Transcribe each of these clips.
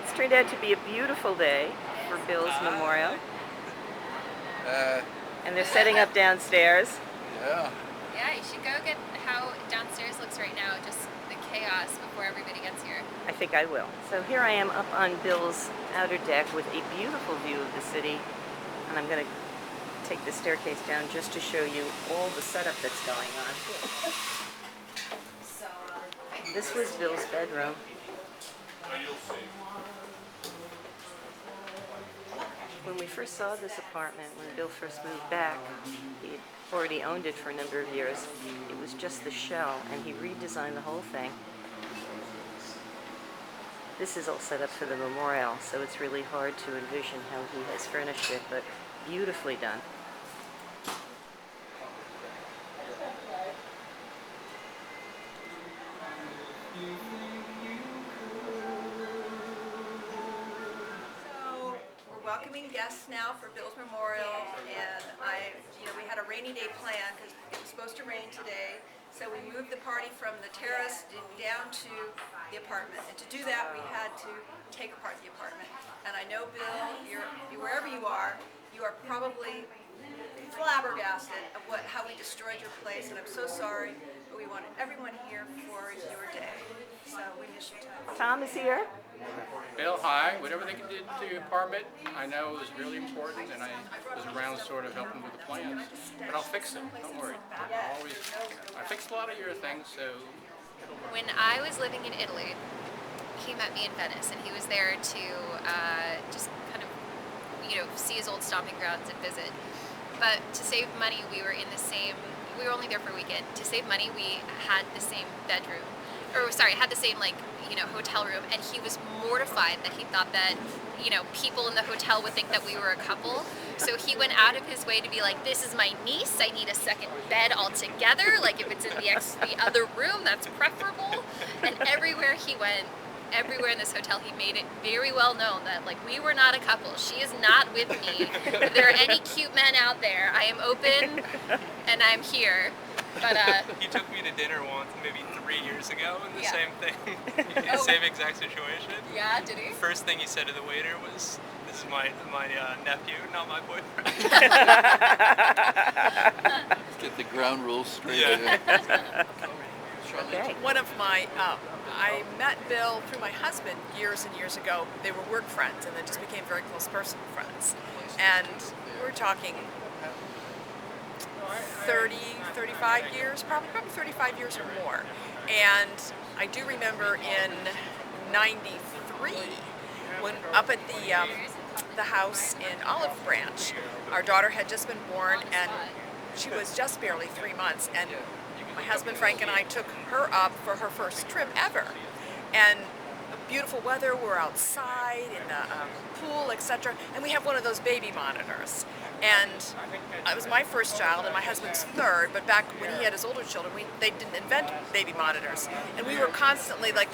It's turned out to be a beautiful day for Bill's memorial, and they're setting up downstairs. Yeah. Yeah, you should go get how downstairs looks right now, just the chaos before everybody gets here. I think I will. So here I am up on Bill's outer deck with a beautiful view of the city, and I'm going to take the staircase down just to show you all the setup that's going on. So this was Bill's bedroom. When we first saw this apartment, when Bill first moved back, he had already owned it for a number of years. It was just the shell, and he redesigned the whole thing. This is all set up for the memorial, so it's really hard to envision how he has furnished it, but beautifully done. Welcoming guests now for Bill's memorial, and we had a rainy day plan because it was supposed to rain today, so we moved the party from the terrace down to the apartment, and to do that we had to take apart the apartment. And I know, Bill, wherever you are probably flabbergasted of how we destroyed your place, and I'm so sorry, but we wanted everyone here for your day, so we miss you. Tom is here. Bill, hi. Whatever they did to your apartment, I know it was really important, and I was around sort of helping with the plans. But I'll fix it. Don't worry. I fixed a lot of your things, so. When I was living in Italy, he met me in Venice, and he was there to just kind of, see his old stomping grounds and visit. But to save money, we were only there for a weekend. To save money, we had the same bedroom. Had the same hotel room, and he was mortified that he thought that people in the hotel would think that we were a couple. So he went out of his way to be like, "This is my niece. I need a second bed altogether. Like if it's in the other room, that's preferable." And everywhere he went, everywhere in this hotel, he made it very well known that we were not a couple. She is not with me. If there are any cute men out there, I am open and I'm here. But he took me to dinner once, maybe 3 years ago, and the same thing, Oh. same exact situation. Yeah, did he? First thing he said to the waiter was, "This is my nephew, not my boyfriend." Let's get the ground rules straight. Yeah. Okay. One of my, I met Bill through my husband years and years ago. They were work friends and then just became very close personal friends. And we're talking 35 years, probably 35 years or more. And I do remember in '93, when up at the house in Olive Branch, our daughter had just been born and she was just barely 3 months, and my husband Frank and I took her up for her first trip ever. And beautiful weather, we're outside in the pool, etc. And we have one of those baby monitors. And it was my first child and my husband's third, but back when he had his older children, they didn't invent baby monitors. And we were constantly like,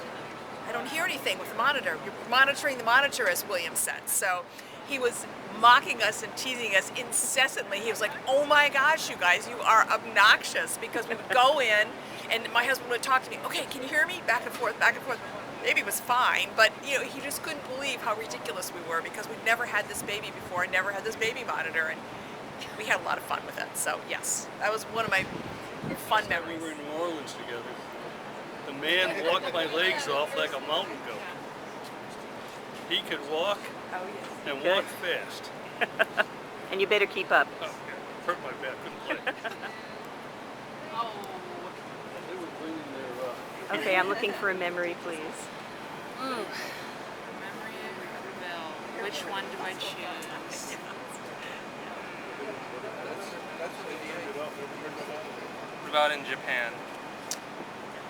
"I don't hear anything with the monitor. You're monitoring the monitor," as William said. So he was mocking us and teasing us incessantly. He was like, "Oh my gosh, you guys, you are obnoxious," because we would go in and my husband would talk to me, "Okay, can you hear me?" Back and forth, back and forth. Baby was fine, but he just couldn't believe how ridiculous we were because we'd never had this baby before and never had this baby monitor, and we had a lot of fun with it. So yes, that was one of my fun memories. We were in New Orleans together. The man walked my legs off like a mountain goat. He could walk and walk fast. And you better keep up. Oh, yeah. Hurt my back, couldn't play. They were bringing their Okay, I'm looking for a memory, please. Ooh. Memory of Bill. Which one do I choose? What about in Japan?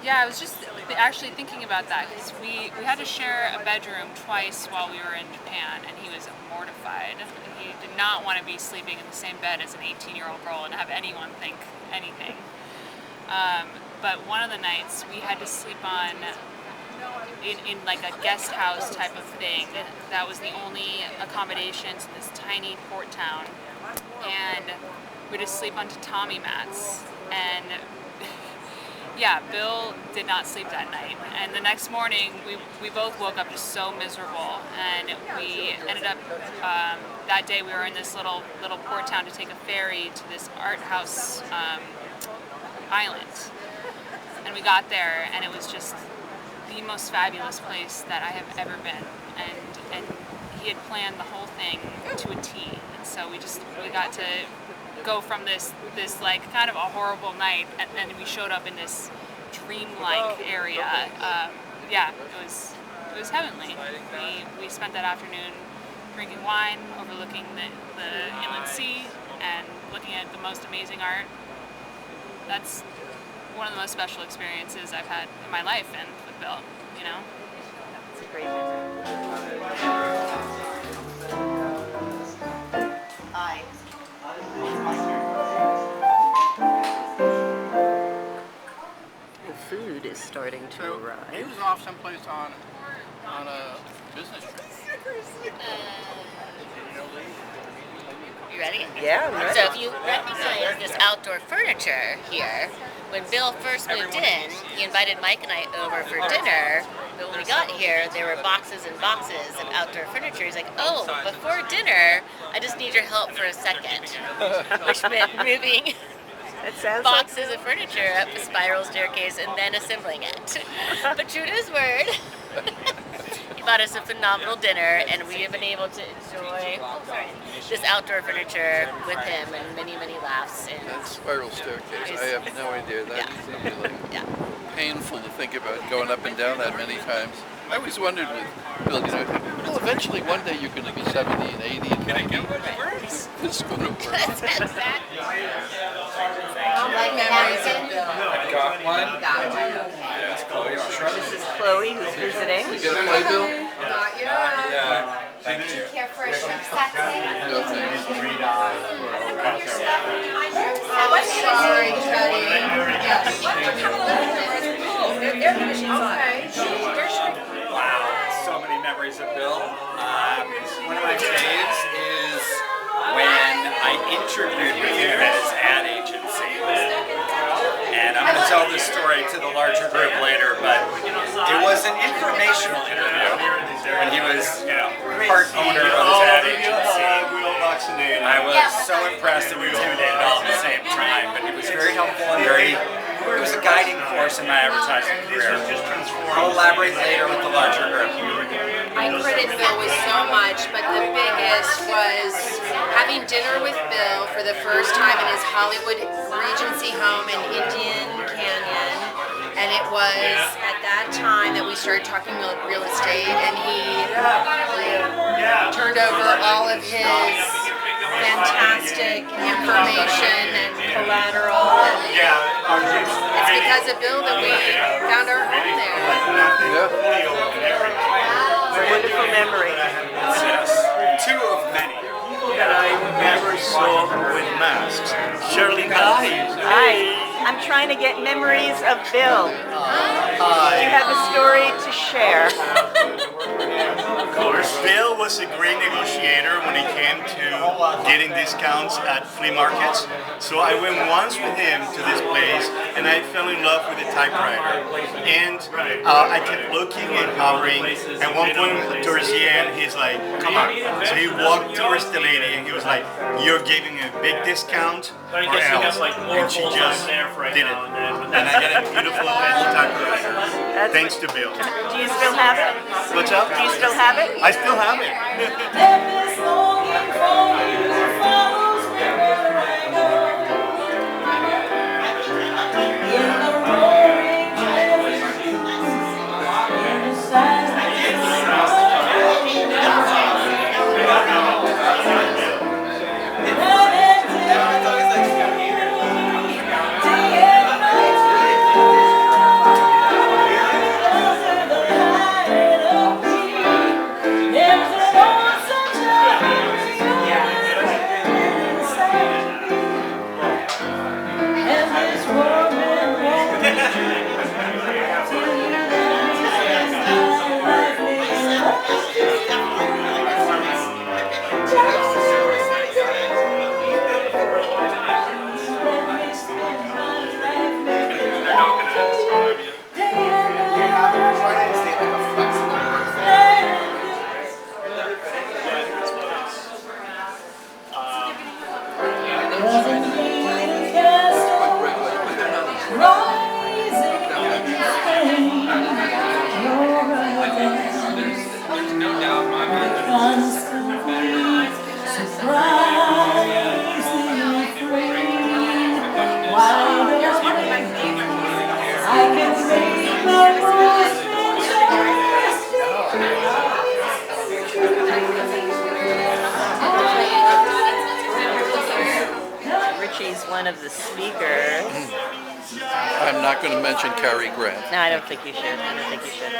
Yeah, I was just actually thinking about that because we had to share a bedroom twice while we were in Japan, and he was mortified. He did not want to be sleeping in the same bed as an 18-year-old girl and have anyone think anything. But one of the nights we had to sleep on in like a guest house type of thing. That was the only accommodations in this tiny port town, and we had to sleep on tatami mats. And yeah, Bill did not sleep that night. And the next morning, we both woke up just so miserable. And we ended up, that day we were in this little port town to take a ferry to this art house island. And we got there, and it was just the most fabulous place that I have ever been. And he had planned the whole thing to a T. And so we got to go from this like kind of a horrible night, and then we showed up in this dreamlike area. Yeah, it was heavenly. We spent that afternoon drinking wine, overlooking the inland sea, and looking at the most amazing art. That's one of the most special experiences I've had in my life, and with Bill, you know. It's a great visit. Hi. The food is starting to He arrive. was off someplace on a business trip. You ready? Yeah, I'm ready. So if you recognize this outdoor furniture here, when Bill first moved in, he invited Mike and I over for dinner. But when we got here, there were boxes and boxes of outdoor furniture. He's like, oh, before dinner, I just need your help for a second. Which meant moving It sounds like boxes of furniture up a spiral staircase and then assembling it. But true to his word, he bought us a phenomenal dinner, and we have been able to enjoy this outdoor furniture with him, and many, many laughs. And That spiral staircase, I have no idea. That is gonna be like painful to think about going up and down that many times. I always wondered with Bill, you know, well, eventually one day you're going to be 70 and 80 and 90. This is going to work. I've got one. this is Chloe who's visiting. You got to play, Bill? Yeah. Thank you. Care for a shrimp satay? No, thanks. Wow, so many memories of Bill. One of my faves is when I interviewed with him at his ad agency. And I'm going to tell this story to the larger group later, but it was an informational interview when he was, part owner of his ad agency. I was so impressed and intimidated all at the same time, but it was very helpful and it was a guiding course in my advertising career. I'll elaborate later with the larger group. I credit Bill with so much, but the biggest was having dinner with Bill for the first time in his Hollywood Regency home in Indian Canyon. And it was at that time that we started talking about real estate, and he turned over all of his fantastic information and collateral. And it's because of Bill that we found our home there. It's a wonderful memory. Yes, two of many. That I never saw with masks. Charlene Interviews. Hi. I'm trying to get memories of Bill. Do you have a story to share? Of course, Bill was a great negotiator when it came to getting discounts at flea markets. So I went once with him to this place, and I fell in love with the typewriter. And I kept looking and hovering. At one point, towards the end, he's like, "Come on!" So he walked towards the lady, and he was like, "You're giving a big discount, or else." And she just did it. And I got a beautiful little typewriter. Thanks to Bill. Do you still have it? What's up? Do you still have it? I still have it. Richie's one of the speakers. I'm not going to mention Cary Grant. No, I don't think you should. I don't think you should.